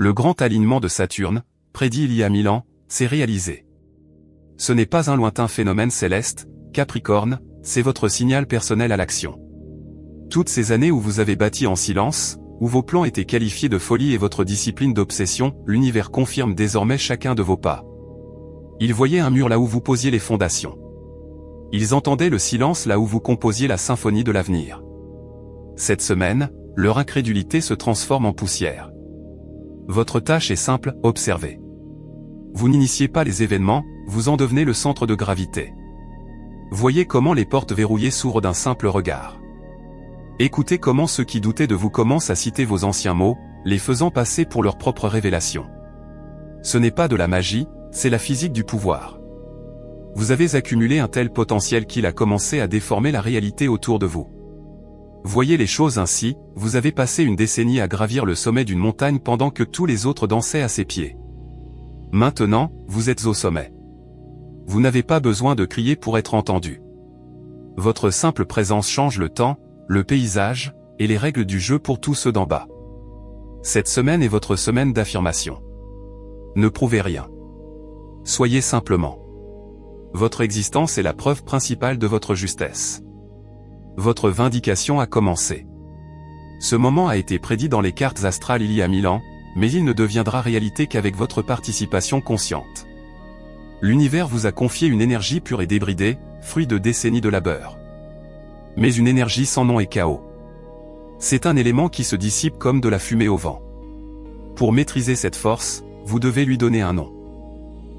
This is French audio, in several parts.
Le grand alignement de Saturne, prédit il y a 1000 ans, s'est réalisé. Ce n'est pas un lointain phénomène céleste, Capricorne, c'est votre signal personnel à l'action. Toutes ces années où vous avez bâti en silence, où vos plans étaient qualifiés de folie et votre discipline d'obsession, l'univers confirme désormais chacun de vos pas. Ils voyaient un mur là où vous posiez les fondations. Ils entendaient le silence là où vous composiez la symphonie de l'avenir. Cette semaine, leur incrédulité se transforme en poussière. Votre tâche est simple, observez. Vous n'initiez pas les événements, vous en devenez le centre de gravité. Voyez comment les portes verrouillées s'ouvrent d'un simple regard. Écoutez comment ceux qui doutaient de vous commencent à citer vos anciens mots, les faisant passer pour leur propre révélation. Ce n'est pas de la magie, c'est la physique du pouvoir. Vous avez accumulé un tel potentiel qu'il a commencé à déformer la réalité autour de vous. Voyez les choses ainsi, vous avez passé une décennie à gravir le sommet d'une montagne pendant que tous les autres dansaient à ses pieds. Maintenant, vous êtes au sommet. Vous n'avez pas besoin de crier pour être entendu. Votre simple présence change le temps, le paysage, et les règles du jeu pour tous ceux d'en bas. Cette semaine est votre semaine d'affirmation. Ne prouvez rien. Soyez simplement. Votre existence est la preuve principale de votre justesse. Votre vindication a commencé. Ce moment a été prédit dans les cartes astrales il y a 1000 ans, mais il ne deviendra réalité qu'avec votre participation consciente. L'univers vous a confié une énergie pure et débridée, fruit de décennies de labeur. Mais une énergie sans nom et chaos. C'est un élément qui se dissipe comme de la fumée au vent. Pour maîtriser cette force, vous devez lui donner un nom.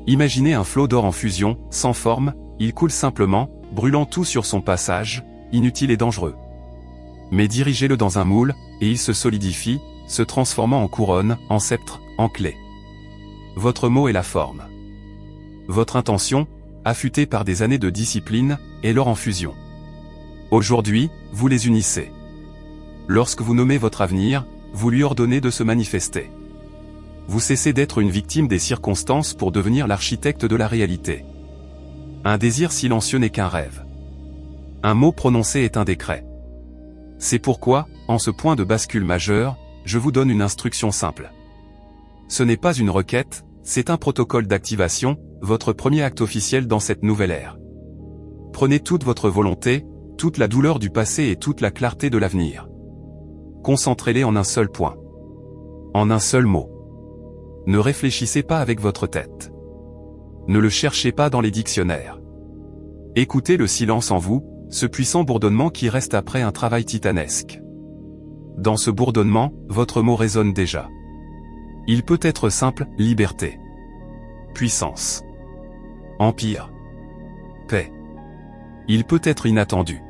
Imaginez un flot d'or en fusion, sans forme, il coule simplement, brûlant tout sur son passage, inutile et dangereux. Mais dirigez-le dans un moule, et il se solidifie, se transformant en couronne, en sceptre, en clé. Votre mot est la forme. Votre intention, affûtée par des années de discipline, est l'or en fusion. Aujourd'hui, vous les unissez. Lorsque vous nommez votre avenir, vous lui ordonnez de se manifester. Vous cessez d'être une victime des circonstances pour devenir l'architecte de la réalité. Un désir silencieux n'est qu'un rêve. Un mot prononcé est un décret. C'est pourquoi, en ce point de bascule majeur, je vous donne une instruction simple. Ce n'est pas une requête, c'est un protocole d'activation, votre premier acte officiel dans cette nouvelle ère. Prenez toute votre volonté, toute la douleur du passé et toute la clarté de l'avenir. Concentrez-les en un seul point. En un seul mot. Ne réfléchissez pas avec votre tête. Ne le cherchez pas dans les dictionnaires. Écoutez le silence en vous, ce puissant bourdonnement qui reste après un travail titanesque. Dans ce bourdonnement, votre mot résonne déjà. Il peut être simple, liberté. Puissance. Empire. Paix. Il peut être inattendu.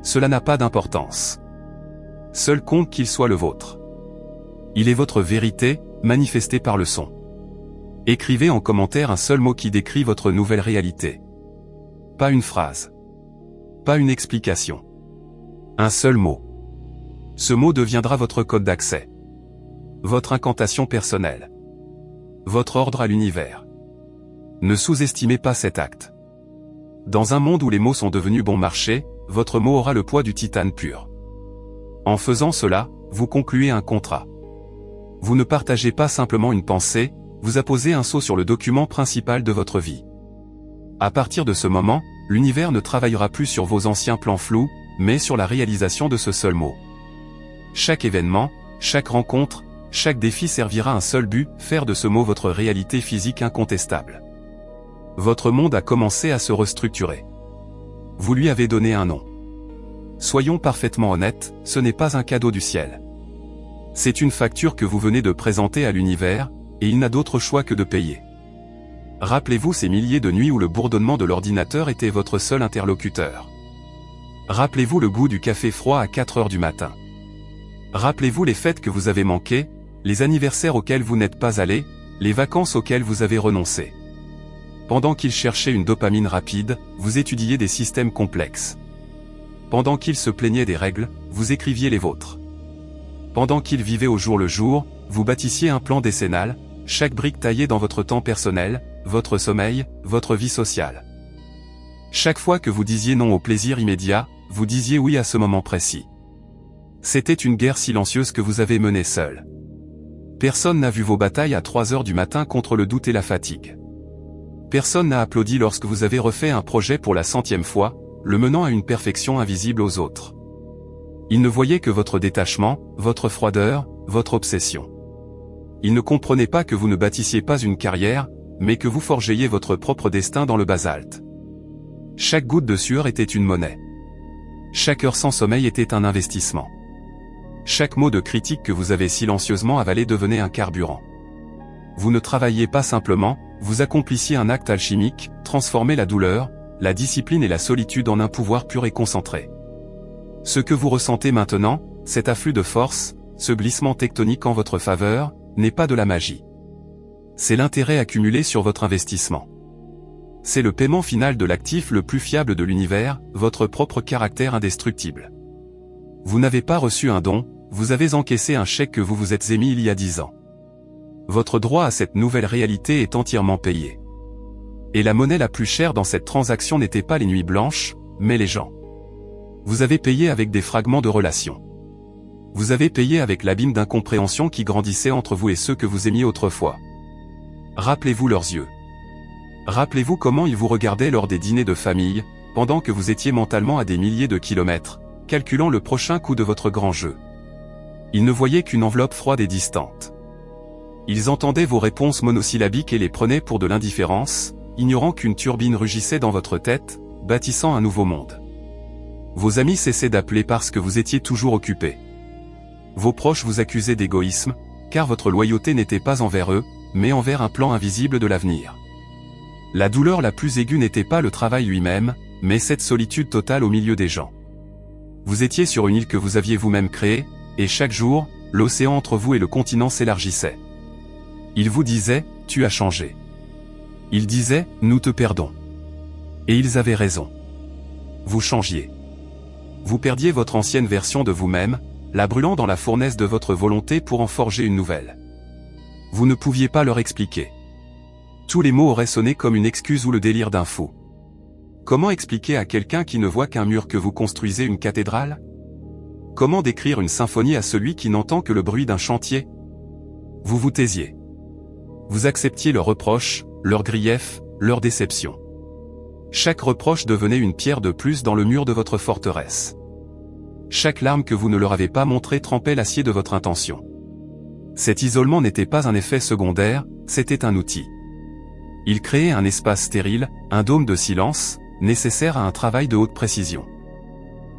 Cela n'a pas d'importance. Seul compte qu'il soit le vôtre. Il est votre vérité, manifestée par le son. Écrivez en commentaire un seul mot qui décrit votre nouvelle réalité. Pas une phrase. Pas une explication. Un seul mot. Ce mot deviendra votre code d'accès. Votre incantation personnelle. Votre ordre à l'univers. Ne sous-estimez pas cet acte. Dans un monde où les mots sont devenus bon marché, votre mot aura le poids du titane pur. En faisant cela, vous concluez un contrat. Vous ne partagez pas simplement une pensée, vous apposez un sceau sur le document principal de votre vie. À partir de ce moment, l'univers ne travaillera plus sur vos anciens plans flous, mais sur la réalisation de ce seul mot. Chaque événement, chaque rencontre, chaque défi servira à un seul but, faire de ce mot votre réalité physique incontestable. Votre monde a commencé à se restructurer. Vous lui avez donné un nom. Soyons parfaitement honnêtes, ce n'est pas un cadeau du ciel. C'est une facture que vous venez de présenter à l'univers, et il n'a d'autre choix que de payer. Rappelez-vous ces milliers de nuits où le bourdonnement de l'ordinateur était votre seul interlocuteur. Rappelez-vous le goût du café froid à 4 heures du matin. Rappelez-vous les fêtes que vous avez manquées, les anniversaires auxquels vous n'êtes pas allé, les vacances auxquelles vous avez renoncé. Pendant qu'il cherchait une dopamine rapide, vous étudiez des systèmes complexes. Pendant qu'il se plaignait des règles, vous écriviez les vôtres. Pendant qu'il vivait au jour le jour, vous bâtissiez un plan décennal, chaque brique taillée dans votre temps personnel, votre sommeil, votre vie sociale. Chaque fois que vous disiez non au plaisir immédiat, vous disiez oui à ce moment précis. C'était une guerre silencieuse que vous avez menée seul. Personne n'a vu vos batailles à 3 heures du matin contre le doute et la fatigue. Personne n'a applaudi lorsque vous avez refait un projet pour la 100e fois, le menant à une perfection invisible aux autres. Ils ne voyaient que votre détachement, votre froideur, votre obsession. Ils ne comprenaient pas que vous ne bâtissiez pas une carrière, mais que vous forgiez votre propre destin dans le basalte. Chaque goutte de sueur était une monnaie. Chaque heure sans sommeil était un investissement. Chaque mot de critique que vous avez silencieusement avalé devenait un carburant. Vous ne travailliez pas simplement, vous accomplissiez un acte alchimique, transformer la douleur, la discipline et la solitude en un pouvoir pur et concentré. Ce que vous ressentez maintenant, cet afflux de force, ce glissement tectonique en votre faveur, n'est pas de la magie. C'est l'intérêt accumulé sur votre investissement. C'est le paiement final de l'actif le plus fiable de l'univers, votre propre caractère indestructible. Vous n'avez pas reçu un don, vous avez encaissé un chèque que vous vous êtes émis il y a 10 ans. Votre droit à cette nouvelle réalité est entièrement payé. Et la monnaie la plus chère dans cette transaction n'était pas les nuits blanches, mais les gens. Vous avez payé avec des fragments de relations. Vous avez payé avec l'abîme d'incompréhension qui grandissait entre vous et ceux que vous aimiez autrefois. Rappelez-vous leurs yeux. Rappelez-vous comment ils vous regardaient lors des dîners de famille, pendant que vous étiez mentalement à des milliers de kilomètres, calculant le prochain coup de votre grand jeu. Ils ne voyaient qu'une enveloppe froide et distante. Ils entendaient vos réponses monosyllabiques et les prenaient pour de l'indifférence, ignorant qu'une turbine rugissait dans votre tête, bâtissant un nouveau monde. Vos amis cessaient d'appeler parce que vous étiez toujours occupé. Vos proches vous accusaient d'égoïsme, car votre loyauté n'était pas envers eux, mais envers un plan invisible de l'avenir. La douleur la plus aiguë n'était pas le travail lui-même, mais cette solitude totale au milieu des gens. Vous étiez sur une île que vous aviez vous-même créée, et chaque jour, l'océan entre vous et le continent s'élargissait. Ils vous disaient, tu as changé. Ils disaient, nous te perdons. Et ils avaient raison. Vous changiez. Vous perdiez votre ancienne version de vous-même, la brûlant dans la fournaise de votre volonté pour en forger une nouvelle. Vous ne pouviez pas leur expliquer. Tous les mots auraient sonné comme une excuse ou le délire d'un fou. Comment expliquer à quelqu'un qui ne voit qu'un mur que vous construisez une cathédrale? Comment décrire une symphonie à celui qui n'entend que le bruit d'un chantier? Vous vous taisiez. Vous acceptiez leurs reproches, leurs griefs, leurs déceptions. Chaque reproche devenait une pierre de plus dans le mur de votre forteresse. Chaque larme que vous ne leur avez pas montrée trempait l'acier de votre intention. Cet isolement n'était pas un effet secondaire, c'était un outil. Il créait un espace stérile, un dôme de silence, nécessaire à un travail de haute précision.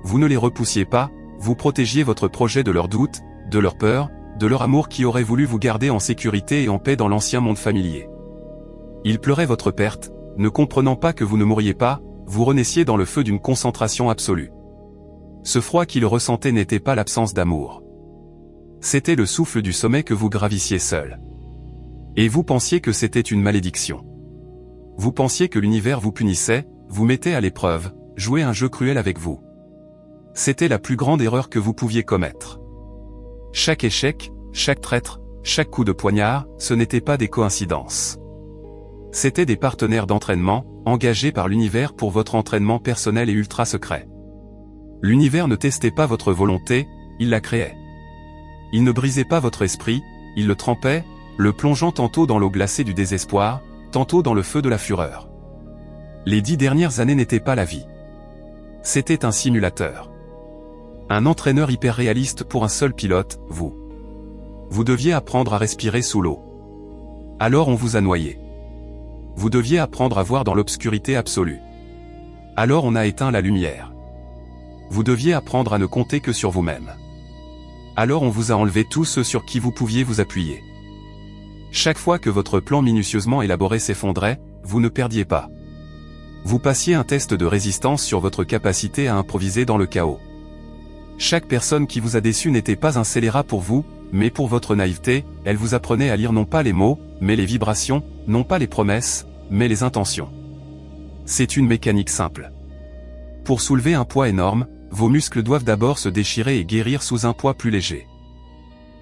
Vous ne les repoussiez pas, vous protégiez votre projet de leurs doutes, de leur peur, de leur amour qui aurait voulu vous garder en sécurité et en paix dans l'ancien monde familier. Ils pleuraient votre perte, ne comprenant pas que vous ne mourriez pas, vous renaissiez dans le feu d'une concentration absolue. Ce froid qu'ils ressentaient n'était pas l'absence d'amour. C'était le souffle du sommet que vous gravissiez seul. Et vous pensiez que c'était une malédiction. Vous pensiez que l'univers vous punissait, vous mettait à l'épreuve, jouait un jeu cruel avec vous. C'était la plus grande erreur que vous pouviez commettre. Chaque échec, chaque traître, chaque coup de poignard, ce n'était pas des coïncidences. C'étaient des partenaires d'entraînement, engagés par l'univers pour votre entraînement personnel et ultra secret. L'univers ne testait pas votre volonté, il la créait. Il ne brisait pas votre esprit, il le trempait, le plongeant tantôt dans l'eau glacée du désespoir, tantôt dans le feu de la fureur. Les 10 dernières années n'étaient pas la vie. C'était un simulateur. Un entraîneur hyper réaliste pour un seul pilote, vous. Vous deviez apprendre à respirer sous l'eau. Alors on vous a noyé. Vous deviez apprendre à voir dans l'obscurité absolue. Alors on a éteint la lumière. Vous deviez apprendre à ne compter que sur vous-même. Alors on vous a enlevé tout ce sur qui vous pouviez vous appuyer. Chaque fois que votre plan minutieusement élaboré s'effondrait, vous ne perdiez pas. Vous passiez un test de résistance sur votre capacité à improviser dans le chaos. Chaque personne qui vous a déçu n'était pas un scélérat pour vous, mais pour votre naïveté, elle vous apprenait à lire non pas les mots, mais les vibrations, non pas les promesses, mais les intentions. C'est une mécanique simple. Pour soulever un poids énorme, vos muscles doivent d'abord se déchirer et guérir sous un poids plus léger.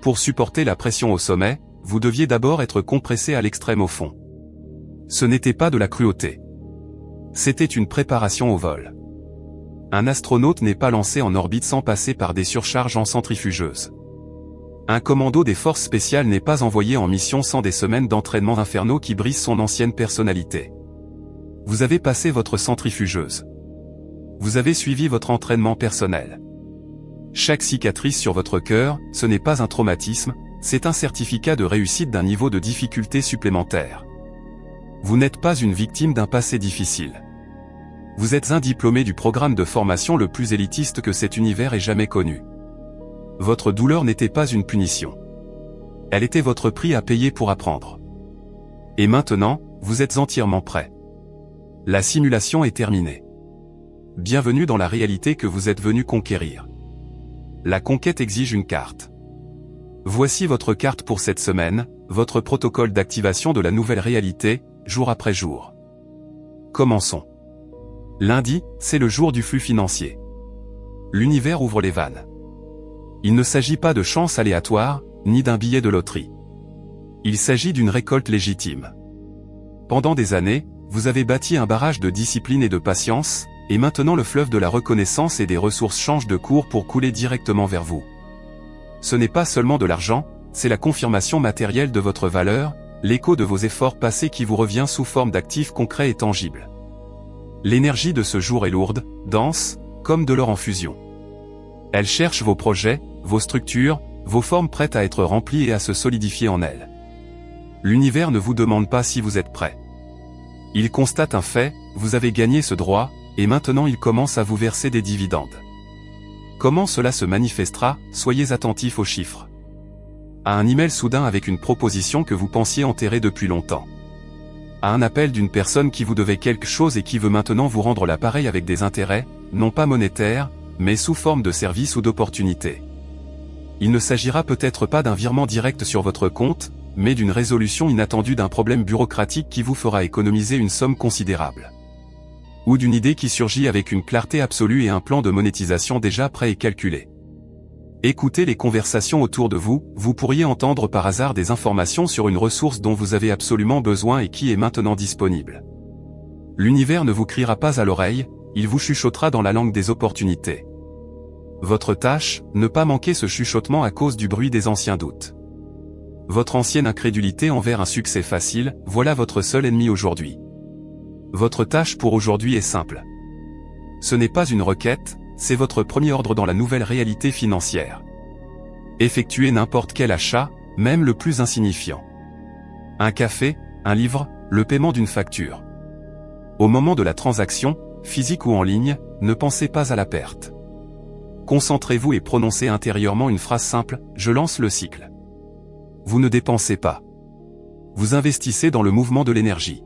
Pour supporter la pression au sommet, vous deviez d'abord être compressé à l'extrême au fond. Ce n'était pas de la cruauté. C'était une préparation au vol. Un astronaute n'est pas lancé en orbite sans passer par des surcharges en centrifugeuse. Un commando des forces spéciales n'est pas envoyé en mission sans des semaines d'entraînement infernaux qui brisent son ancienne personnalité. Vous avez passé votre centrifugeuse. Vous avez suivi votre entraînement personnel. Chaque cicatrice sur votre cœur, ce n'est pas un traumatisme, c'est un certificat de réussite d'un niveau de difficulté supplémentaire. Vous n'êtes pas une victime d'un passé difficile. Vous êtes un diplômé du programme de formation le plus élitiste que cet univers ait jamais connu. Votre douleur n'était pas une punition. Elle était votre prix à payer pour apprendre. Et maintenant, vous êtes entièrement prêt. La simulation est terminée. Bienvenue dans la réalité que vous êtes venu conquérir. La conquête exige une carte. Voici votre carte pour cette semaine, votre protocole d'activation de la nouvelle réalité, jour après jour. Commençons. Lundi, c'est le jour du flux financier. L'univers ouvre les vannes. Il ne s'agit pas de chance aléatoire, ni d'un billet de loterie. Il s'agit d'une récolte légitime. Pendant des années, vous avez bâti un barrage de discipline et de patience, et maintenant le fleuve de la reconnaissance et des ressources change de cours pour couler directement vers vous. Ce n'est pas seulement de l'argent, c'est la confirmation matérielle de votre valeur, l'écho de vos efforts passés qui vous revient sous forme d'actifs concrets et tangibles. L'énergie de ce jour est lourde, dense, comme de l'or en fusion. Elle cherche vos projets, vos structures, vos formes prêtes à être remplies et à se solidifier en elles. L'univers ne vous demande pas si vous êtes prêt. Il constate un fait, vous avez gagné ce droit, et maintenant il commence à vous verser des dividendes. Comment cela se manifestera? Soyez attentifs aux chiffres. À un email soudain avec une proposition que vous pensiez enterrer depuis longtemps. À un appel d'une personne qui vous devait quelque chose et qui veut maintenant vous rendre l'appareil avec des intérêts, non pas monétaires, mais sous forme de services ou d'opportunités. Il ne s'agira peut-être pas d'un virement direct sur votre compte, mais d'une résolution inattendue d'un problème bureaucratique qui vous fera économiser une somme considérable. Ou d'une idée qui surgit avec une clarté absolue et un plan de monétisation déjà prêt et calculé. Écoutez les conversations autour de vous, vous pourriez entendre par hasard des informations sur une ressource dont vous avez absolument besoin et qui est maintenant disponible. L'univers ne vous criera pas à l'oreille, il vous chuchotera dans la langue des opportunités. Votre tâche, ne pas manquer ce chuchotement à cause du bruit des anciens doutes. Votre ancienne incrédulité envers un succès facile, voilà votre seul ennemi aujourd'hui. Votre tâche pour aujourd'hui est simple. Ce n'est pas une requête, c'est votre premier ordre dans la nouvelle réalité financière. Effectuez n'importe quel achat, même le plus insignifiant. Un café, un livre, le paiement d'une facture. Au moment de la transaction, physique ou en ligne, ne pensez pas à la perte. Concentrez-vous et prononcez intérieurement une phrase simple, je lance le cycle. Vous ne dépensez pas. Vous investissez dans le mouvement de l'énergie.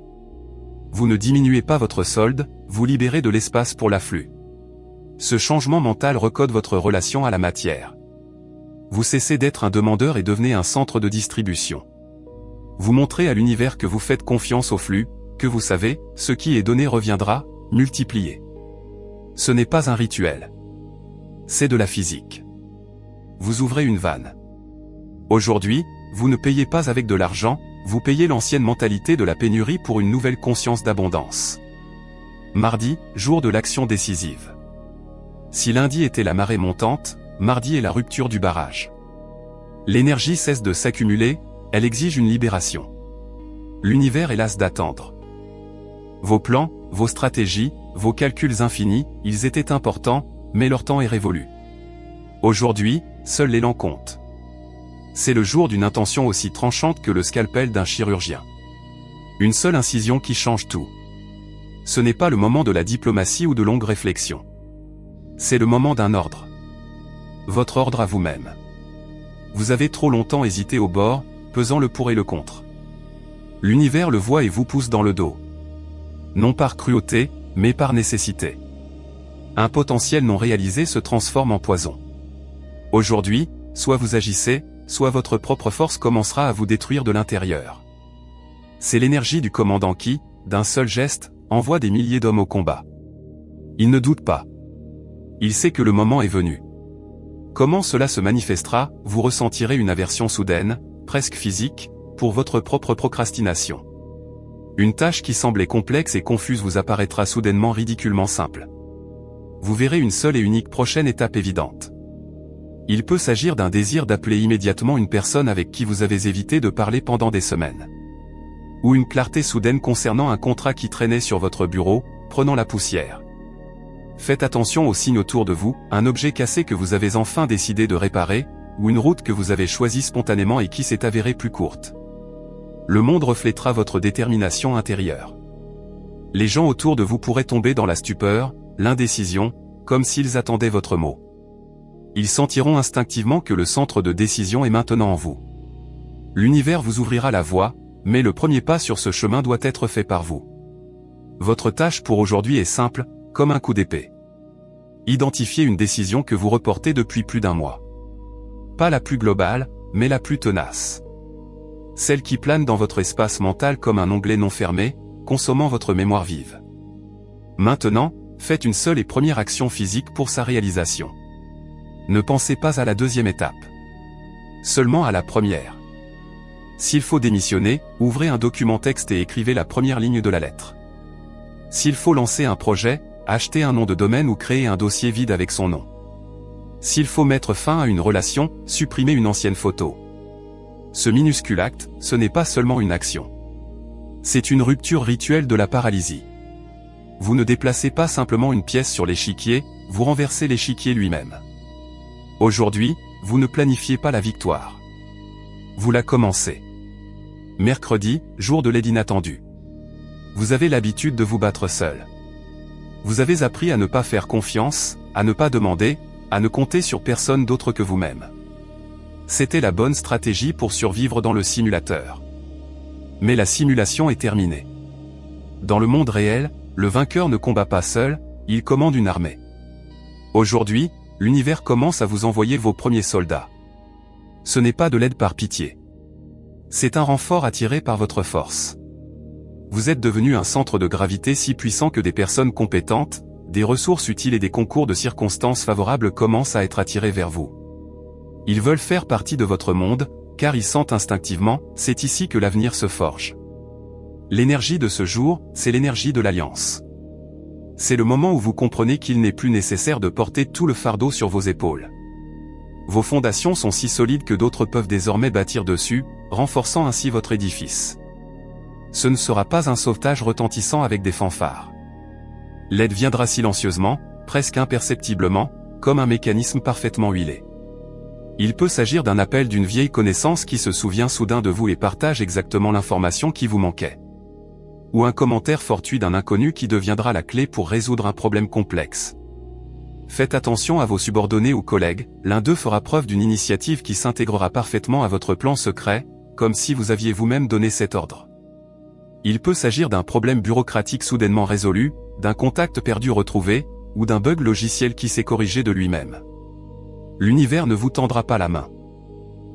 Vous ne diminuez pas votre solde, vous libérez de l'espace pour l'afflux. Ce changement mental recode votre relation à la matière. Vous cessez d'être un demandeur et devenez un centre de distribution. Vous montrez à l'univers que vous faites confiance au flux, que vous savez, ce qui est donné reviendra, multiplié. Ce n'est pas un rituel. C'est de la physique. Vous ouvrez une vanne. Aujourd'hui, vous ne payez pas avec de l'argent, vous payez l'ancienne mentalité de la pénurie pour une nouvelle conscience d'abondance. Mardi, jour de l'action décisive. Si lundi était la marée montante, mardi est la rupture du barrage. L'énergie cesse de s'accumuler, elle exige une libération. L'univers est las d'attendre. Vos plans, vos stratégies, vos calculs infinis, ils étaient importants, mais leur temps est révolu. Aujourd'hui, seul l'élan compte. C'est le jour d'une intention aussi tranchante que le scalpel d'un chirurgien. Une seule incision qui change tout. Ce n'est pas le moment de la diplomatie ou de longues réflexions. C'est le moment d'un ordre. Votre ordre à vous-même. Vous avez trop longtemps hésité au bord, pesant le pour et le contre. L'univers le voit et vous pousse dans le dos. Non par cruauté, mais par nécessité. Un potentiel non réalisé se transforme en poison. Aujourd'hui, soit vous agissez, soit votre propre force commencera à vous détruire de l'intérieur. C'est l'énergie du commandant qui, d'un seul geste, envoie des milliers d'hommes au combat. Il ne doute pas. Il sait que le moment est venu. Comment cela se manifestera? Vous ressentirez une aversion soudaine, presque physique, pour votre propre procrastination. Une tâche qui semblait complexe et confuse vous apparaîtra soudainement ridiculement simple. Vous verrez une seule et unique prochaine étape évidente. Il peut s'agir d'un désir d'appeler immédiatement une personne avec qui vous avez évité de parler pendant des semaines. Ou une clarté soudaine concernant un contrat qui traînait sur votre bureau, prenant la poussière. Faites attention aux signes autour de vous, un objet cassé que vous avez enfin décidé de réparer, ou une route que vous avez choisie spontanément et qui s'est avérée plus courte. Le monde reflétera votre détermination intérieure. Les gens autour de vous pourraient tomber dans la stupeur, l'indécision, comme s'ils attendaient votre mot. Ils sentiront instinctivement que le centre de décision est maintenant en vous. L'univers vous ouvrira la voie, mais le premier pas sur ce chemin doit être fait par vous. Votre tâche pour aujourd'hui est simple, comme un coup d'épée. Identifiez une décision que vous reportez depuis plus d'un mois. Pas la plus globale, mais la plus tenace. Celle qui plane dans votre espace mental comme un onglet non fermé, consommant votre mémoire vive. Maintenant, faites une seule et première action physique pour sa réalisation. Ne pensez pas à la deuxième étape. Seulement à la première. S'il faut démissionner, ouvrez un document texte et écrivez la première ligne de la lettre. S'il faut lancer un projet, achetez un nom de domaine ou créer un dossier vide avec son nom. S'il faut mettre fin à une relation, supprimez une ancienne photo. Ce minuscule acte, ce n'est pas seulement une action. C'est une rupture rituelle de la paralysie. Vous ne déplacez pas simplement une pièce sur l'échiquier, vous renversez l'échiquier lui-même. Aujourd'hui, vous ne planifiez pas la victoire. Vous la commencez. Mercredi, jour de l'aide inattendue. Vous avez l'habitude de vous battre seul. Vous avez appris à ne pas faire confiance, à ne pas demander, à ne compter sur personne d'autre que vous-même. C'était la bonne stratégie pour survivre dans le simulateur. Mais la simulation est terminée. Dans le monde réel, le vainqueur ne combat pas seul, il commande une armée. Aujourd'hui, l'univers commence à vous envoyer vos premiers soldats. Ce n'est pas de l'aide par pitié. C'est un renfort attiré par votre force. Vous êtes devenu un centre de gravité si puissant que des personnes compétentes, des ressources utiles et des concours de circonstances favorables commencent à être attirés vers vous. Ils veulent faire partie de votre monde, car ils sentent instinctivement, c'est ici que l'avenir se forge. L'énergie de ce jour, c'est l'énergie de l'alliance. C'est le moment où vous comprenez qu'il n'est plus nécessaire de porter tout le fardeau sur vos épaules. Vos fondations sont si solides que d'autres peuvent désormais bâtir dessus, renforçant ainsi votre édifice. Ce ne sera pas un sauvetage retentissant avec des fanfares. L'aide viendra silencieusement, presque imperceptiblement, comme un mécanisme parfaitement huilé. Il peut s'agir d'un appel d'une vieille connaissance qui se souvient soudain de vous et partage exactement l'information qui vous manquait. Ou un commentaire fortuit d'un inconnu qui deviendra la clé pour résoudre un problème complexe. Faites attention à vos subordonnés ou collègues, l'un d'eux fera preuve d'une initiative qui s'intégrera parfaitement à votre plan secret, comme si vous aviez vous-même donné cet ordre. Il peut s'agir d'un problème bureaucratique soudainement résolu, d'un contact perdu retrouvé, ou d'un bug logiciel qui s'est corrigé de lui-même. L'univers ne vous tendra pas la main.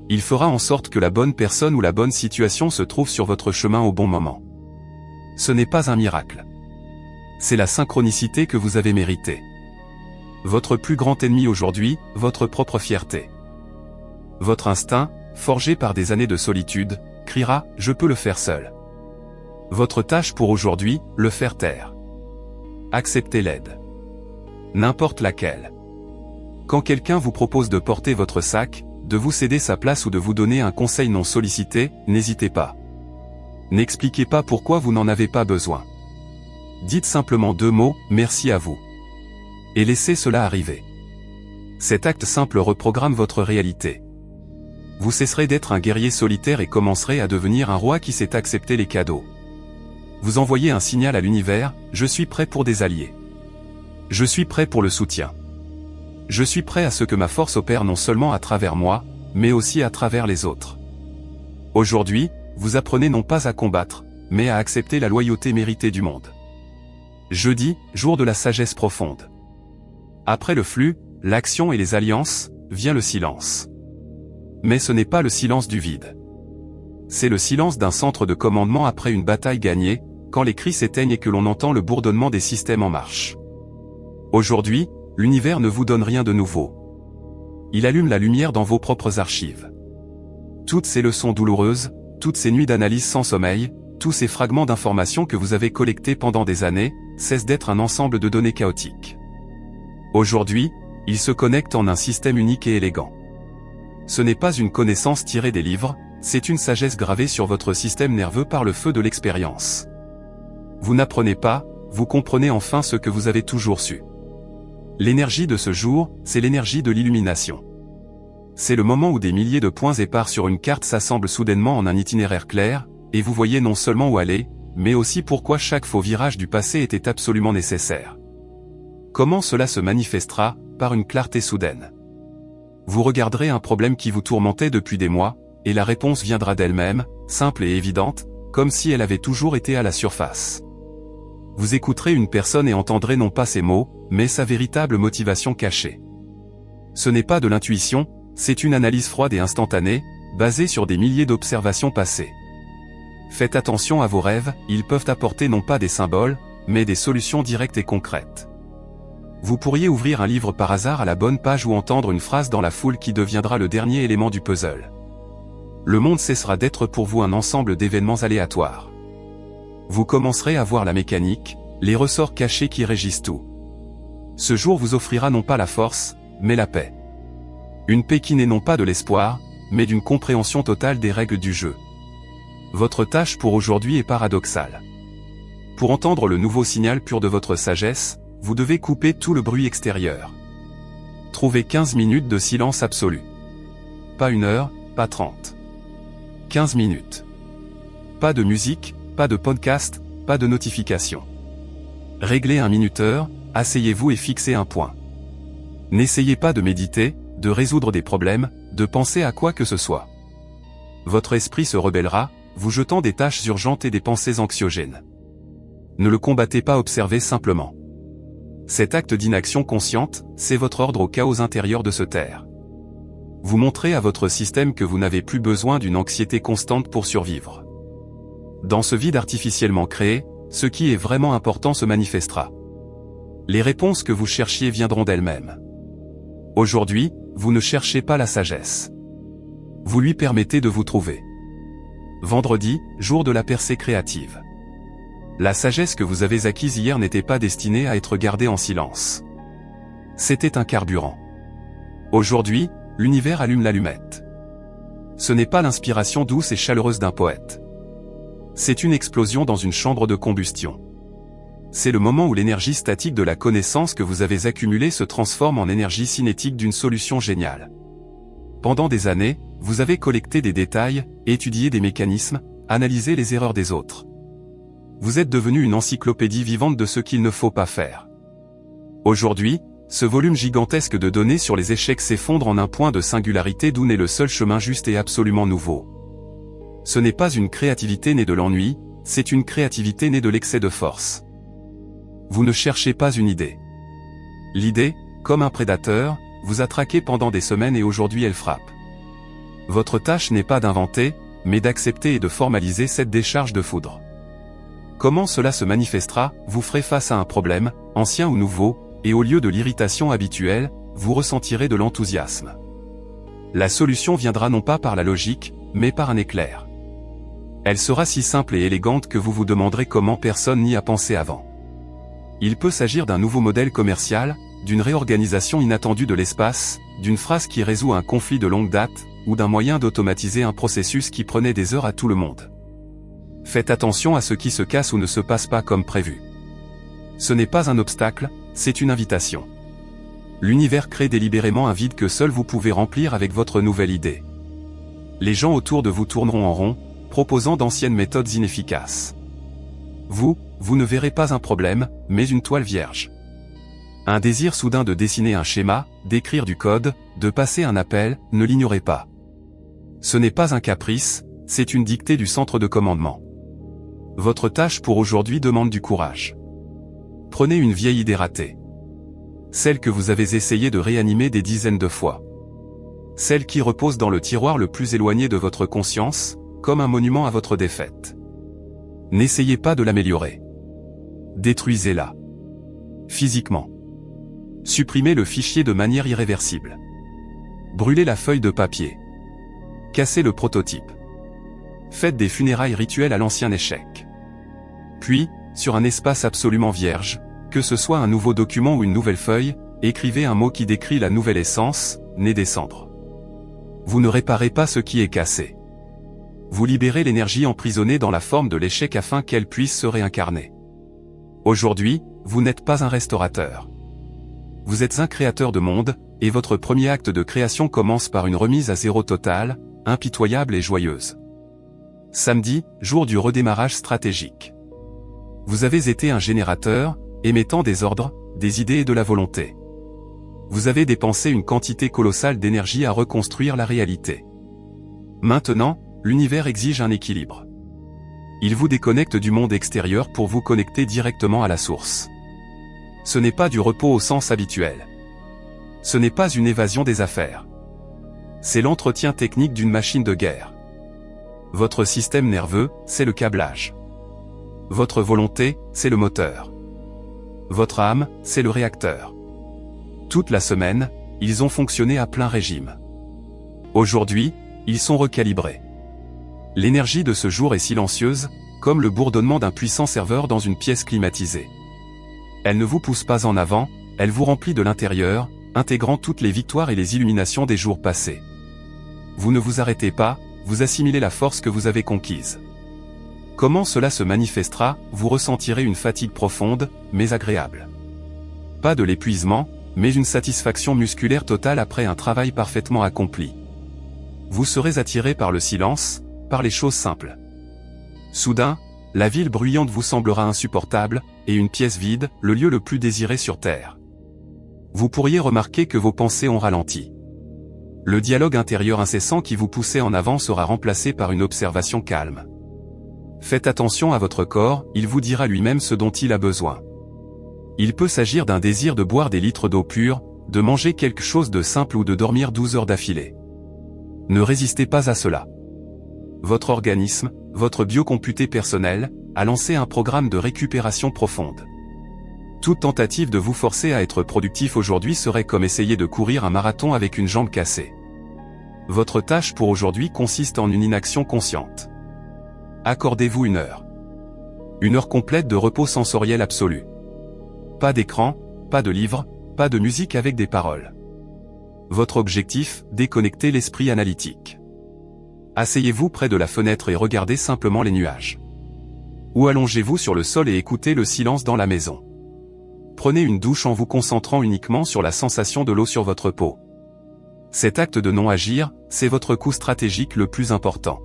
Il fera en sorte que la bonne personne ou la bonne situation se trouve sur votre chemin au bon moment. Ce n'est pas un miracle. C'est la synchronicité que vous avez méritée. Votre plus grand ennemi aujourd'hui, votre propre fierté. Votre instinct, forgé par des années de solitude, criera « Je peux le faire seul ». Votre tâche pour aujourd'hui, le faire taire. Acceptez l'aide. N'importe laquelle. Quand quelqu'un vous propose de porter votre sac, de vous céder sa place ou de vous donner un conseil non sollicité, n'hésitez pas. N'expliquez pas pourquoi vous n'en avez pas besoin. Dites simplement 2 mots, merci à vous. Et laissez cela arriver. Cet acte simple reprogramme votre réalité. Vous cesserez d'être un guerrier solitaire et commencerez à devenir un roi qui sait accepter les cadeaux. Vous envoyez un signal à l'univers, je suis prêt pour des alliés. Je suis prêt pour le soutien. Je suis prêt à ce que ma force opère non seulement à travers moi, mais aussi à travers les autres. Aujourd'hui, vous apprenez non pas à combattre, mais à accepter la loyauté méritée du monde. Jeudi, jour de la sagesse profonde. Après le flux, l'action et les alliances, vient le silence. Mais ce n'est pas le silence du vide. C'est le silence d'un centre de commandement après une bataille gagnée, quand les cris s'éteignent et que l'on entend le bourdonnement des systèmes en marche. Aujourd'hui, l'univers ne vous donne rien de nouveau. Il allume la lumière dans vos propres archives. Toutes ces leçons douloureuses, toutes ces nuits d'analyse sans sommeil, tous ces fragments d'informations que vous avez collectés pendant des années, cessent d'être un ensemble de données chaotiques. Aujourd'hui, ils se connectent en un système unique et élégant. Ce n'est pas une connaissance tirée des livres, c'est une sagesse gravée sur votre système nerveux par le feu de l'expérience. Vous n'apprenez pas, vous comprenez enfin ce que vous avez toujours su. L'énergie de ce jour, c'est l'énergie de l'illumination. C'est le moment où des milliers de points épars sur une carte s'assemblent soudainement en un itinéraire clair, et vous voyez non seulement où aller, mais aussi pourquoi chaque faux virage du passé était absolument nécessaire. Comment cela se manifestera? Par une clarté soudaine. Vous regarderez un problème qui vous tourmentait depuis des mois, et la réponse viendra d'elle-même, simple et évidente, comme si elle avait toujours été à la surface. Vous écouterez une personne et entendrez non pas ses mots, mais sa véritable motivation cachée. Ce n'est pas de l'intuition, c'est une analyse froide et instantanée, basée sur des milliers d'observations passées. Faites attention à vos rêves, ils peuvent apporter non pas des symboles, mais des solutions directes et concrètes. Vous pourriez ouvrir un livre par hasard à la bonne page ou entendre une phrase dans la foule qui deviendra le dernier élément du puzzle. Le monde cessera d'être pour vous un ensemble d'événements aléatoires. Vous commencerez à voir la mécanique, les ressorts cachés qui régissent tout. Ce jour vous offrira non pas la force, mais la paix. Une paix qui n'est non pas de l'espoir, mais d'une compréhension totale des règles du jeu. Votre tâche pour aujourd'hui est paradoxale. Pour entendre le nouveau signal pur de votre sagesse, vous devez couper tout le bruit extérieur. Trouvez 15 minutes de silence absolu. Pas 1 heure, pas 30. 15 minutes. Pas de musique, pas de podcast, pas de notification. Réglez un minuteur, asseyez-vous et fixez un point. N'essayez pas de méditer, de résoudre des problèmes, de penser à quoi que ce soit. Votre esprit se rebellera, vous jetant des tâches urgentes et des pensées anxiogènes. Ne le combattez pas, observez simplement. Cet acte d'inaction consciente, c'est votre ordre au chaos intérieur de se taire. Vous montrez à votre système que vous n'avez plus besoin d'une anxiété constante pour survivre. Dans ce vide artificiellement créé, ce qui est vraiment important se manifestera. Les réponses que vous cherchiez viendront d'elles-mêmes. Aujourd'hui, vous ne cherchez pas la sagesse. Vous lui permettez de vous trouver. Vendredi, jour de la percée créative. La sagesse que vous avez acquise hier n'était pas destinée à être gardée en silence. C'était un carburant. Aujourd'hui, l'univers allume l'allumette. Ce n'est pas l'inspiration douce et chaleureuse d'un poète. C'est une explosion dans une chambre de combustion. C'est le moment où l'énergie statique de la connaissance que vous avez accumulée se transforme en énergie cinétique d'une solution géniale. Pendant des années, vous avez collecté des détails, étudié des mécanismes, analysé les erreurs des autres. Vous êtes devenu une encyclopédie vivante de ce qu'il ne faut pas faire. Aujourd'hui, ce volume gigantesque de données sur les échecs s'effondre en un point de singularité d'où naît le seul chemin juste et absolument nouveau. Ce n'est pas une créativité née de l'ennui, c'est une créativité née de l'excès de force. Vous ne cherchez pas une idée. L'idée, comme un prédateur, vous a traqué pendant des semaines et aujourd'hui elle frappe. Votre tâche n'est pas d'inventer, mais d'accepter et de formaliser cette décharge de foudre. Comment cela se manifestera? Vous ferez face à un problème, ancien ou nouveau, et au lieu de l'irritation habituelle, vous ressentirez de l'enthousiasme. La solution viendra non pas par la logique, mais par un éclair. Elle sera si simple et élégante que vous vous demanderez comment personne n'y a pensé avant. Il peut s'agir d'un nouveau modèle commercial, d'une réorganisation inattendue de l'espace, d'une phrase qui résout un conflit de longue date, ou d'un moyen d'automatiser un processus qui prenait des heures à tout le monde. Faites attention à ce qui se casse ou ne se passe pas comme prévu. Ce n'est pas un obstacle, c'est une invitation. L'univers crée délibérément un vide que seul vous pouvez remplir avec votre nouvelle idée. Les gens autour de vous tourneront en rond, proposant d'anciennes méthodes inefficaces. Vous ne verrez pas un problème, mais une toile vierge. Un désir soudain de dessiner un schéma, d'écrire du code, de passer un appel, ne l'ignorez pas. Ce n'est pas un caprice, c'est une dictée du centre de commandement. Votre tâche pour aujourd'hui demande du courage. Prenez une vieille idée ratée. Celle que vous avez essayé de réanimer des dizaines de fois. Celle qui repose dans le tiroir le plus éloigné de votre conscience, comme un monument à votre défaite. N'essayez pas de l'améliorer. Détruisez-la. Physiquement. Supprimez le fichier de manière irréversible. Brûlez la feuille de papier. Cassez le prototype. Faites des funérailles rituelles à l'ancien échec. Puis, sur un espace absolument vierge, que ce soit un nouveau document ou une nouvelle feuille, écrivez un mot qui décrit la nouvelle essence, née des cendres. Vous ne réparez pas ce qui est cassé. Vous libérez l'énergie emprisonnée dans la forme de l'échec afin qu'elle puisse se réincarner. Aujourd'hui, vous n'êtes pas un restaurateur. Vous êtes un créateur de monde, et votre premier acte de création commence par une remise à zéro totale, impitoyable et joyeuse. Samedi, jour du redémarrage stratégique. Vous avez été un générateur, émettant des ordres, des idées et de la volonté. Vous avez dépensé une quantité colossale d'énergie à reconstruire la réalité. Maintenant, l'univers exige un équilibre. Il vous déconnecte du monde extérieur pour vous connecter directement à la source. Ce n'est pas du repos au sens habituel. Ce n'est pas une évasion des affaires. C'est l'entretien technique d'une machine de guerre. Votre système nerveux, c'est le câblage. Votre volonté, c'est le moteur. Votre âme, c'est le réacteur. Toute la semaine, ils ont fonctionné à plein régime. Aujourd'hui, ils sont recalibrés. L'énergie de ce jour est silencieuse, comme le bourdonnement d'un puissant serveur dans une pièce climatisée. Elle ne vous pousse pas en avant, elle vous remplit de l'intérieur, intégrant toutes les victoires et les illuminations des jours passés. Vous ne vous arrêtez pas, vous assimilez la force que vous avez conquise. Comment cela se manifestera? Vous ressentirez une fatigue profonde, mais agréable. Pas de l'épuisement, mais une satisfaction musculaire totale après un travail parfaitement accompli. Vous serez attiré par le silence, par les choses simples. Soudain, la ville bruyante vous semblera insupportable, et une pièce vide, le lieu le plus désiré sur Terre. Vous pourriez remarquer que vos pensées ont ralenti. Le dialogue intérieur incessant qui vous poussait en avant sera remplacé par une observation calme. Faites attention à votre corps, il vous dira lui-même ce dont il a besoin. Il peut s'agir d'un désir de boire des litres d'eau pure, de manger quelque chose de simple ou de dormir 12 heures d'affilée. Ne résistez pas à cela. Votre organisme, votre biocomputé personnel, a lancé un programme de récupération profonde. Toute tentative de vous forcer à être productif aujourd'hui serait comme essayer de courir un marathon avec une jambe cassée. Votre tâche pour aujourd'hui consiste en une inaction consciente. Accordez-vous une heure. Une heure complète de repos sensoriel absolu. Pas d'écran, pas de livre, pas de musique avec des paroles. Votre objectif, déconnecter l'esprit analytique. Asseyez-vous près de la fenêtre et regardez simplement les nuages. Ou allongez-vous sur le sol et écoutez le silence dans la maison. Prenez une douche en vous concentrant uniquement sur la sensation de l'eau sur votre peau. Cet acte de non-agir, c'est votre coup stratégique le plus important.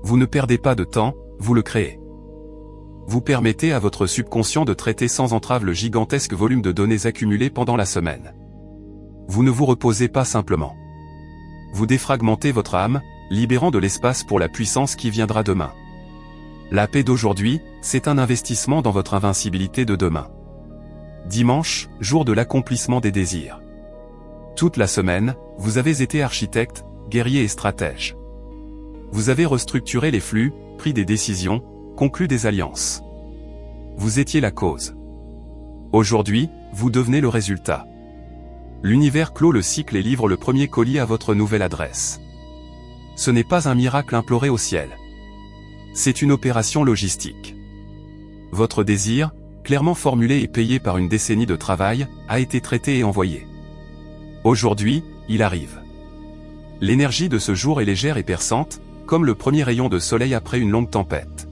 Vous ne perdez pas de temps, vous le créez. Vous permettez à votre subconscient de traiter sans entrave le gigantesque volume de données accumulées pendant la semaine. Vous ne vous reposez pas simplement. Vous défragmentez votre âme, libérant de l'espace pour la puissance qui viendra demain. La paix d'aujourd'hui, c'est un investissement dans votre invincibilité de demain. Dimanche, jour de l'accomplissement des désirs. Toute la semaine, vous avez été architecte, guerrier et stratège. Vous avez restructuré les flux, pris des décisions, conclu des alliances. Vous étiez la cause. Aujourd'hui, vous devenez le résultat. L'univers clôt le cycle et livre le premier colis à votre nouvelle adresse. Ce n'est pas un miracle imploré au ciel. C'est une opération logistique. Votre désir, clairement formulé et payé par une décennie de travail, a été traité et envoyé. Aujourd'hui, il arrive. L'énergie de ce jour est légère et perçante, comme le premier rayon de soleil après une longue tempête.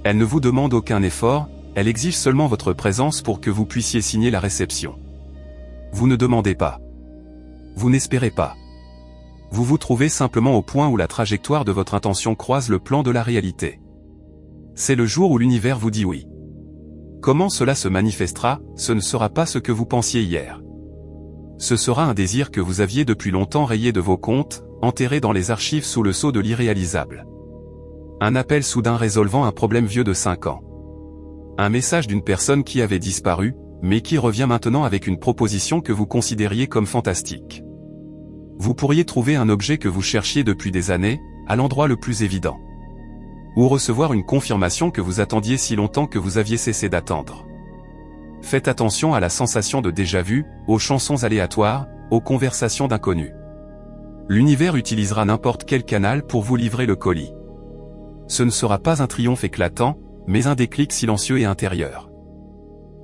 Elle ne vous demande aucun effort, elle exige seulement votre présence pour que vous puissiez signer la réception. Vous ne demandez pas. Vous n'espérez pas. Vous vous trouvez simplement au point où la trajectoire de votre intention croise le plan de la réalité. C'est le jour où l'univers vous dit oui. Comment cela se manifestera, ce ne sera pas ce que vous pensiez hier. Ce sera un désir que vous aviez depuis longtemps rayé de vos comptes, enterré dans les archives sous le sceau de l'irréalisable. Un appel soudain résolvant un problème vieux de 5 ans. Un message d'une personne qui avait disparu, mais qui revient maintenant avec une proposition que vous considériez comme fantastique. Vous pourriez trouver un objet que vous cherchiez depuis des années, à l'endroit le plus évident. Ou recevoir une confirmation que vous attendiez si longtemps que vous aviez cessé d'attendre. Faites attention à la sensation de déjà-vu, aux chansons aléatoires, aux conversations d'inconnus. L'univers utilisera n'importe quel canal pour vous livrer le colis. Ce ne sera pas un triomphe éclatant, mais un déclic silencieux et intérieur.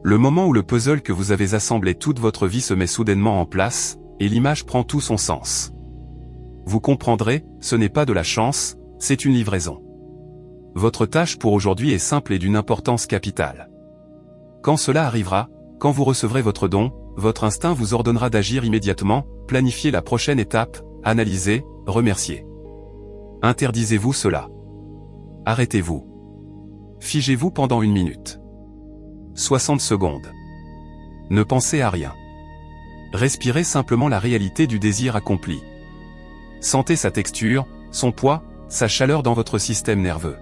Le moment où le puzzle que vous avez assemblé toute votre vie se met soudainement en place, et l'image prend tout son sens. Vous comprendrez, ce n'est pas de la chance, c'est une livraison. Votre tâche pour aujourd'hui est simple et d'une importance capitale. Quand cela arrivera, quand vous recevrez votre don, votre instinct vous ordonnera d'agir immédiatement, planifier la prochaine étape, analyser, remercier. Interdisez-vous cela. Arrêtez-vous. Figez-vous pendant 1 minute. 60 secondes. Ne pensez à rien. Respirez simplement la réalité du désir accompli. Sentez sa texture, son poids, sa chaleur dans votre système nerveux.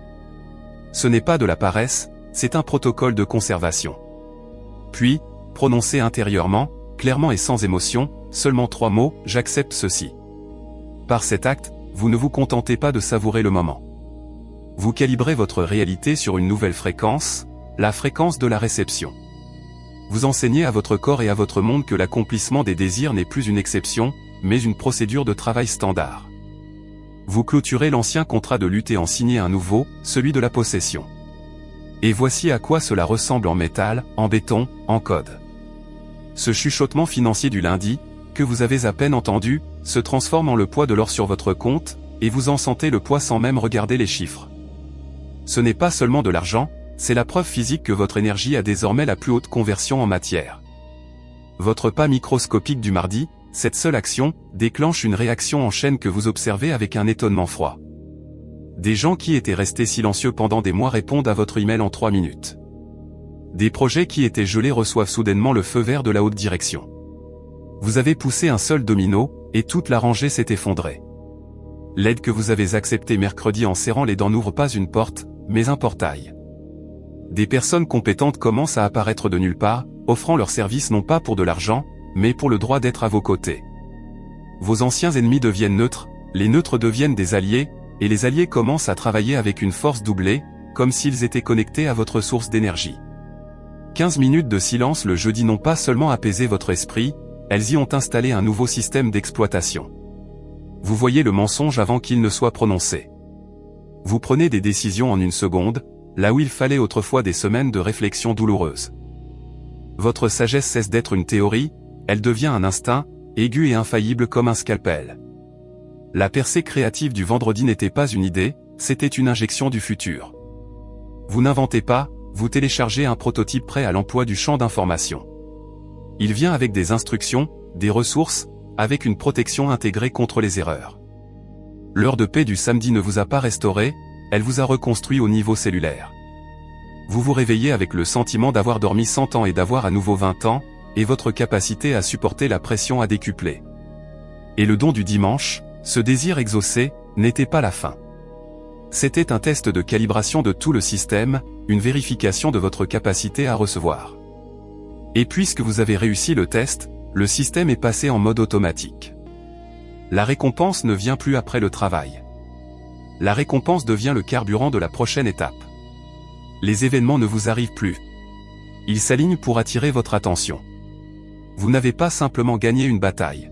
Ce n'est pas de la paresse, c'est un protocole de conservation. Puis, prononcez intérieurement, clairement et sans émotion, seulement 3 mots, j'accepte ceci. Par cet acte, vous ne vous contentez pas de savourer le moment. Vous calibrez votre réalité sur une nouvelle fréquence, la fréquence de la réception. Vous enseignez à votre corps et à votre monde que l'accomplissement des désirs n'est plus une exception, mais une procédure de travail standard. Vous clôturez l'ancien contrat de lutte et en signez un nouveau, celui de la possession. Et voici à quoi cela ressemble en métal, en béton, en code. Ce chuchotement financier du lundi, que vous avez à peine entendu, se transforme en le poids de l'or sur votre compte, et vous en sentez le poids sans même regarder les chiffres. Ce n'est pas seulement de l'argent, c'est la preuve physique que votre énergie a désormais la plus haute conversion en matière. Votre pas microscopique du mardi, cette seule action, déclenche une réaction en chaîne que vous observez avec un étonnement froid. Des gens qui étaient restés silencieux pendant des mois répondent à votre email en 3 minutes. Des projets qui étaient gelés reçoivent soudainement le feu vert de la haute direction. Vous avez poussé un seul domino, et toute la rangée s'est effondrée. L'aide que vous avez acceptée mercredi en serrant les dents n'ouvre pas une porte, mais un portail. Des personnes compétentes commencent à apparaître de nulle part, offrant leurs services non pas pour de l'argent, mais pour le droit d'être à vos côtés. Vos anciens ennemis deviennent neutres, les neutres deviennent des alliés, et les alliés commencent à travailler avec une force doublée, comme s'ils étaient connectés à votre source d'énergie. 15 minutes de silence le jeudi n'ont pas seulement apaisé votre esprit, elles y ont installé un nouveau système d'exploitation. Vous voyez le mensonge avant qu'il ne soit prononcé. Vous prenez des décisions en 1 seconde, là où il fallait autrefois des semaines de réflexion douloureuse. Votre sagesse cesse d'être une théorie, elle devient un instinct, aigu et infaillible comme un scalpel. La percée créative du vendredi n'était pas une idée, c'était une injection du futur. Vous n'inventez pas, vous téléchargez un prototype prêt à l'emploi du champ d'information. Il vient avec des instructions, des ressources, avec une protection intégrée contre les erreurs. L'heure de paix du samedi ne vous a pas restauré, elle vous a reconstruit au niveau cellulaire. Vous vous réveillez avec le sentiment d'avoir dormi 100 ans et d'avoir à nouveau 20 ans, et votre capacité à supporter la pression a décuplé. Et le don du dimanche, ce désir exaucé, n'était pas la fin. C'était un test de calibration de tout le système, une vérification de votre capacité à recevoir. Et puisque vous avez réussi le test, le système est passé en mode automatique. La récompense ne vient plus après le travail. La récompense devient le carburant de la prochaine étape. Les événements ne vous arrivent plus. Ils s'alignent pour attirer votre attention. Vous n'avez pas simplement gagné une bataille.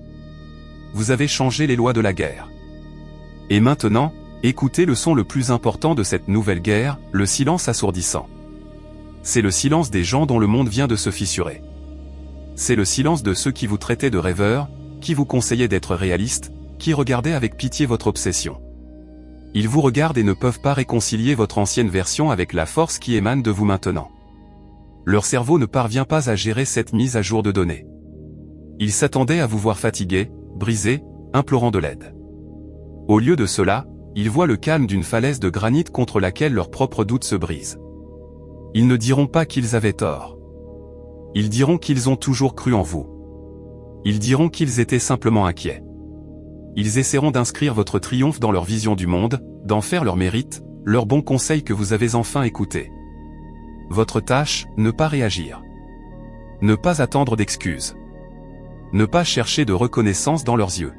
Vous avez changé les lois de la guerre. Et maintenant, écoutez le son le plus important de cette nouvelle guerre, le silence assourdissant. C'est le silence des gens dont le monde vient de se fissurer. C'est le silence de ceux qui vous traitaient de rêveurs, qui vous conseillaient d'être réaliste, qui regardaient avec pitié votre obsession. Ils vous regardent et ne peuvent pas réconcilier votre ancienne version avec la force qui émane de vous maintenant. Leur cerveau ne parvient pas à gérer cette mise à jour de données. Ils s'attendaient à vous voir fatigué, brisé, implorant de l'aide. Au lieu de cela, ils voient le calme d'une falaise de granit contre laquelle leurs propres doutes se brisent. Ils ne diront pas qu'ils avaient tort. Ils diront qu'ils ont toujours cru en vous. Ils diront qu'ils étaient simplement inquiets. Ils essaieront d'inscrire votre triomphe dans leur vision du monde, d'en faire leur mérite, leurs bons conseils que vous avez enfin écoutés. Votre tâche, ne pas réagir. Ne pas attendre d'excuses. Ne pas chercher de reconnaissance dans leurs yeux.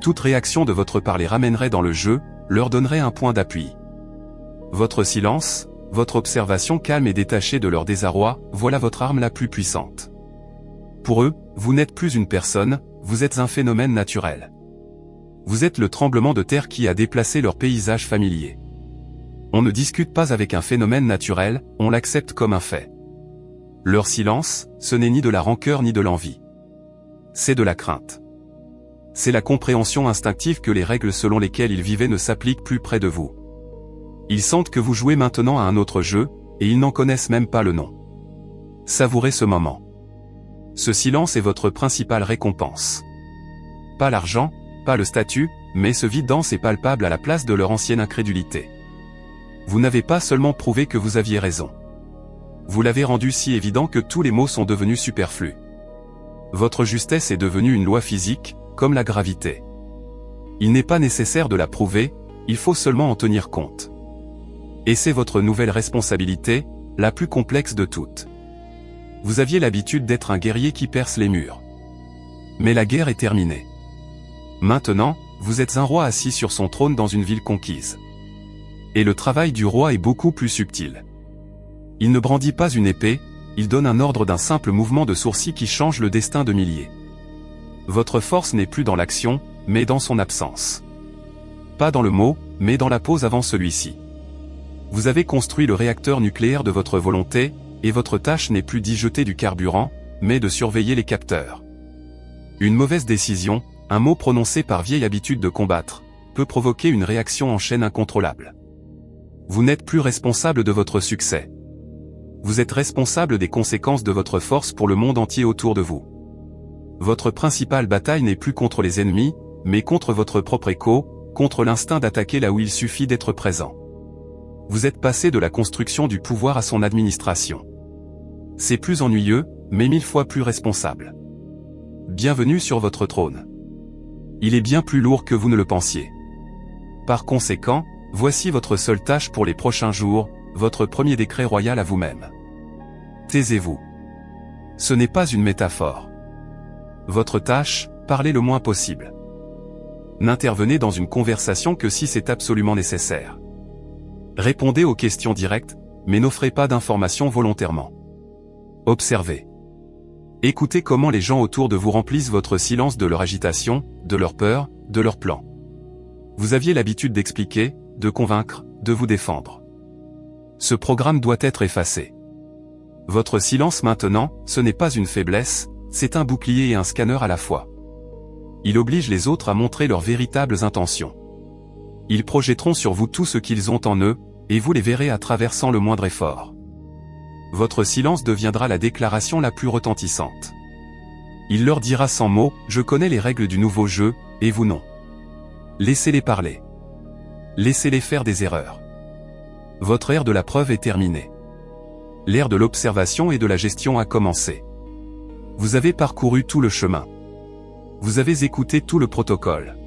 Toute réaction de votre part les ramènerait dans le jeu, leur donnerait un point d'appui. Votre silence, votre observation calme et détachée de leur désarroi, voilà votre arme la plus puissante. Pour eux, vous n'êtes plus une personne, vous êtes un phénomène naturel. Vous êtes le tremblement de terre qui a déplacé leur paysage familier. On ne discute pas avec un phénomène naturel, on l'accepte comme un fait. Leur silence, ce n'est ni de la rancœur ni de l'envie. C'est de la crainte. c'est la compréhension instinctive que les règles selon lesquelles ils vivaient ne s'appliquent plus près de vous. Ils sentent que vous jouez maintenant à un autre jeu, et ils n'en connaissent même pas le nom. Savourez ce moment. Ce silence est votre principale récompense. Pas l'argent, pas le statut, mais ce vide dense et palpable à la place de leur ancienne incrédulité. Vous n'avez pas seulement prouvé que vous aviez raison. Vous l'avez rendu si évident que tous les mots sont devenus superflus. Votre justesse est devenue une loi physique, comme la gravité. Il n'est pas nécessaire de la prouver, il faut seulement en tenir compte. Et c'est votre nouvelle responsabilité, la plus complexe de toutes. Vous aviez l'habitude d'être un guerrier qui perce les murs. Mais la guerre est terminée. Maintenant, vous êtes un roi assis sur son trône dans une ville conquise. Et le travail du roi est beaucoup plus subtil. Il ne brandit pas une épée, il donne un ordre d'un simple mouvement de sourcil qui change le destin de milliers. Votre force n'est plus dans l'action, mais dans son absence. Pas dans le mot, mais dans la pause avant celui-ci. Vous avez construit le réacteur nucléaire de votre volonté, et votre tâche n'est plus d'y jeter du carburant, mais de surveiller les capteurs. Une mauvaise décision, un mot prononcé par vieille habitude de combattre, peut provoquer une réaction en chaîne incontrôlable. Vous n'êtes plus responsable de votre succès. Vous êtes responsable des conséquences de votre force pour le monde entier autour de vous. Votre principale bataille n'est plus contre les ennemis, mais contre votre propre écho, contre l'instinct d'attaquer là où il suffit d'être présent. Vous êtes passé de la construction du pouvoir à son administration. C'est plus ennuyeux, mais 1000 fois plus responsable. Bienvenue sur votre trône. Il est bien plus lourd que vous ne le pensiez. Par conséquent, voici votre seule tâche pour les prochains jours, votre premier décret royal à vous-même. Taisez-vous. Ce n'est pas une métaphore. Votre tâche, parlez le moins possible. N'intervenez dans une conversation que si c'est absolument nécessaire. Répondez aux questions directes, mais n'offrez pas d'informations volontairement. Observez. Écoutez comment les gens autour de vous remplissent votre silence de leur agitation, de leur peur, de leurs plans. Vous aviez l'habitude d'expliquer, de convaincre, de vous défendre. Ce programme doit être effacé. Votre silence maintenant, ce n'est pas une faiblesse, c'est un bouclier et un scanner à la fois. Il oblige les autres à montrer leurs véritables intentions. Ils projetteront sur vous tout ce qu'ils ont en eux, et vous les verrez à travers sans le moindre effort. Votre silence deviendra la déclaration la plus retentissante. Il leur dira sans mots, je connais les règles du nouveau jeu, et vous non. Laissez-les parler. Laissez-les faire des erreurs. Votre ère de la preuve est terminée. L'ère de l'observation et de la gestion a commencé. Vous avez parcouru tout le chemin. Vous avez écouté tout le protocole.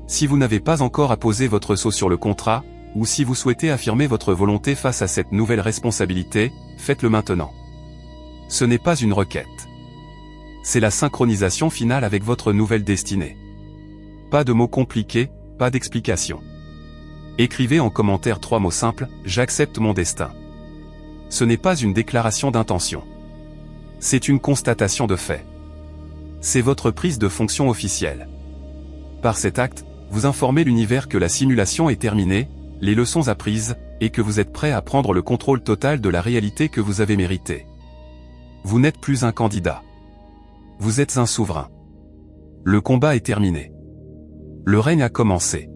Si vous n'avez pas encore apposé votre sceau sur le contrat, ou si vous souhaitez affirmer votre volonté face à cette nouvelle responsabilité, faites-le maintenant. Ce n'est pas une requête. C'est la synchronisation finale avec votre nouvelle destinée. Pas de mots compliqués, pas d'explications. Écrivez en commentaire 3 mots simples, j'accepte mon destin. Ce n'est pas une déclaration d'intention. C'est une constatation de fait. C'est votre prise de fonction officielle. Par cet acte, vous informez l'univers que la simulation est terminée, les leçons apprises, et que vous êtes prêt à prendre le contrôle total de la réalité que vous avez méritée. Vous n'êtes plus un candidat. Vous êtes un souverain. Le combat est terminé. Le règne a commencé.